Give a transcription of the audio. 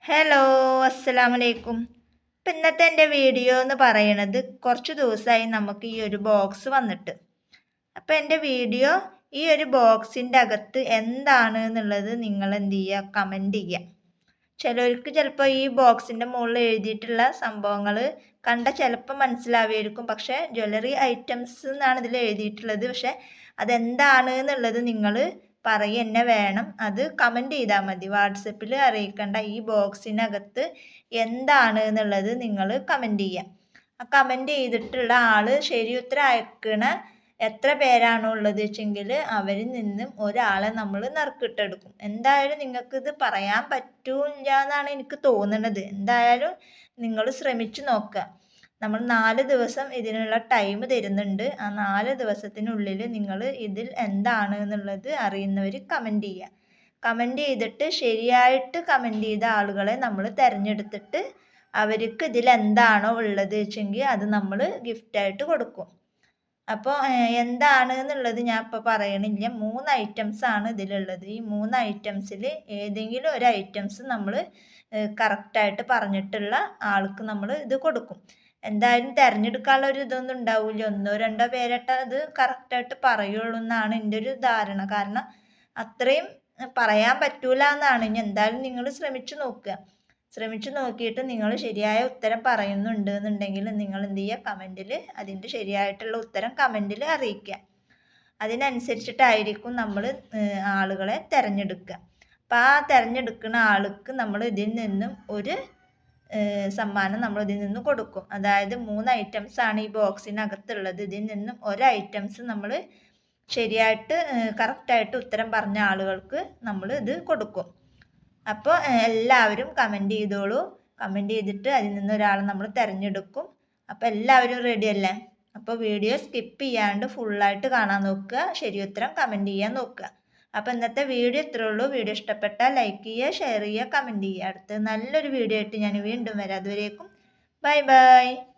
Hello, അസ്സലാമലൈക്കും. ഇപ്പം ഇന്നത്തെ എൻ്റെ വീഡിയോ എന്ന് പറയണത് കുറച്ച് ദിവസമായി നമുക്ക് ഈ ഒരു ബോക്സ് വന്നിട്ട്. അപ്പം എൻ്റെ വീഡിയോ ഈ ഒരു ബോക്സിൻ്റെ അകത്ത് എന്താണ് എന്നുള്ളത് നിങ്ങൾ എന്ത് ചെയ്യുക, കമൻറ്റ് ചെയ്യുക. ചിലർക്ക് ചിലപ്പോൾ ഈ ബോക്സിൻ്റെ മുകളിൽ എഴുതിയിട്ടുള്ള സംഭവങ്ങൾ കണ്ട ചിലപ്പോൾ മനസ്സിലാവുമായിരിക്കും. പക്ഷേ ജ്വല്ലറി ഐറ്റംസ് എന്നാണ് ഇതിൽ എഴുതിയിട്ടുള്ളത്. പക്ഷേ അതെന്താണ് എന്നുള്ളത് നിങ്ങൾ പറയുക തന്നെ വേണം. അത് കമൻറ്റ് ചെയ്താൽ മതി. വാട്സപ്പിൽ അറിയിക്കേണ്ട. ഈ ബോക്സിനകത്ത് എന്താണ് എന്നുള്ളത് നിങ്ങൾ കമൻറ്റ് ചെയ്യുക. ആ കമൻറ്റ് ചെയ്തിട്ടുള്ള ആൾ ശരി ഉത്തരം അയക്കണ എത്ര പേരാണോ ഉള്ളത് വെച്ചെങ്കിൽ അവരിൽ നിന്നും ഒരാളെ നമ്മൾ നറുക്കിട്ടെടുക്കും. എന്തായാലും നിങ്ങൾക്ക് ഇത് പറയാൻ പറ്റൂല എന്നാണ് എനിക്ക് തോന്നുന്നത്. എന്തായാലും നിങ്ങൾ ശ്രമിച്ചു നോക്കുക. നമ്മൾ 4 ദിവസം ഇതിനുള്ള ടൈം തരുന്നുണ്ട്. ആ 4 ദിവസത്തിനുള്ളിൽ നിങ്ങൾ ഇതിൽ എന്താണ് എന്നുള്ളത് അറിയുന്നവർ കമൻറ്റ് ചെയ്യുക. കമൻറ്റ് ചെയ്തിട്ട് ശരിയായിട്ട് കമൻറ്റ് ചെയ്ത ആളുകളെ നമ്മൾ തിരഞ്ഞെടുത്തിട്ട് അവർക്ക് ഇതിൽ എന്താണോ ഉള്ളത് വെച്ചെങ്കിൽ അത് നമ്മൾ ഗിഫ്റ്റായിട്ട് കൊടുക്കും. അപ്പോൾ എന്താണ് എന്നുള്ളത് ഞാൻ ഇപ്പോൾ പറയണില്ല. 3 ഐറ്റംസ് ആണ് ഇതിലുള്ളത്. ഈ 3 ഐറ്റംസിൽ ഏതെങ്കിലും ഒരു ഐറ്റംസ് നമ്മൾ കറക്റ്റായിട്ട് പറഞ്ഞിട്ടുള്ള ആൾക്ക് നമ്മൾ ഇത് കൊടുക്കും. എന്തായാലും തിരഞ്ഞെടുക്കാനുള്ള ഒരു ഇതൊന്നും ഉണ്ടാവില്ല. 1-2 പേരട്ട അത് കറക്റ്റായിട്ട് പറയുള്ളൂ എന്നാണ് എൻ്റെ ഒരു ധാരണ. കാരണം അത്രയും പറയാൻ പറ്റൂല എന്നാണ്. ഇനി എന്തായാലും നിങ്ങൾ ശ്രമിച്ചു നോക്കുക. ശ്രമിച്ചു നോക്കിയിട്ട് നിങ്ങൾ ശരിയായ ഉത്തരം പറയുന്നുണ്ട് എന്നുണ്ടെങ്കിൽ നിങ്ങൾ എന്ത് ചെയ്യുക, കമൻറ്റിൽ അതിൻ്റെ ശരിയായിട്ടുള്ള ഉത്തരം കമൻറ്റിൽ അറിയിക്കുക. അതിനനുസരിച്ചിട്ടായിരിക്കും നമ്മൾ ആളുകളെ തിരഞ്ഞെടുക്കുക. അപ്പോൾ ആ തിരഞ്ഞെടുക്കുന്ന ആൾക്ക് നമ്മൾ ഇതിൽ നിന്നും ഒരു സമ്മാനം നമ്മൾ ഇതിൽ നിന്ന് കൊടുക്കും. അതായത് 3 ഐറ്റംസ് ആണ് ഈ ബോക്സിനകത്തുള്ളത്. ഇതിൽ നിന്നും ഒരു ഐറ്റംസ് നമ്മൾ ശരിയായിട്ട് കറക്റ്റായിട്ട് ഉത്തരം പറഞ്ഞ ആളുകൾക്ക് നമ്മൾ ഇത് കൊടുക്കും. അപ്പോൾ എല്ലാവരും കമൻറ്റ് ചെയ്തോളൂ. കമൻറ്റ് ചെയ്തിട്ട് അതിൽ നിന്ന് ഒരാളെ നമ്മൾ തിരഞ്ഞെടുക്കും. അപ്പോൾ എല്ലാവരും റെഡി അല്ലേ? അപ്പോൾ വീഡിയോ സ്കിപ്പ് ചെയ്യാണ്ട് ഫുള്ളായിട്ട് കാണാൻ നോക്കുക. ശരി ഉത്തരം കമൻറ്റ് ചെയ്യാൻ നോക്കുക. അപ്പോൾ ഇന്നത്തെ വീഡിയോ ഇത്രേ ഉള്ളൂ. വീഡിയോ ഇഷ്ടപ്പെട്ടാൽ ലൈക്ക് ചെയ്യുക, ഷെയർ ചെയ്യുക, കമൻറ്റ് ചെയ്യുക. അടുത്ത നല്ലൊരു വീഡിയോ ആയിട്ട് ഞാൻ വീണ്ടും വരാം. അതുവരേക്കും ബൈ ബൈ.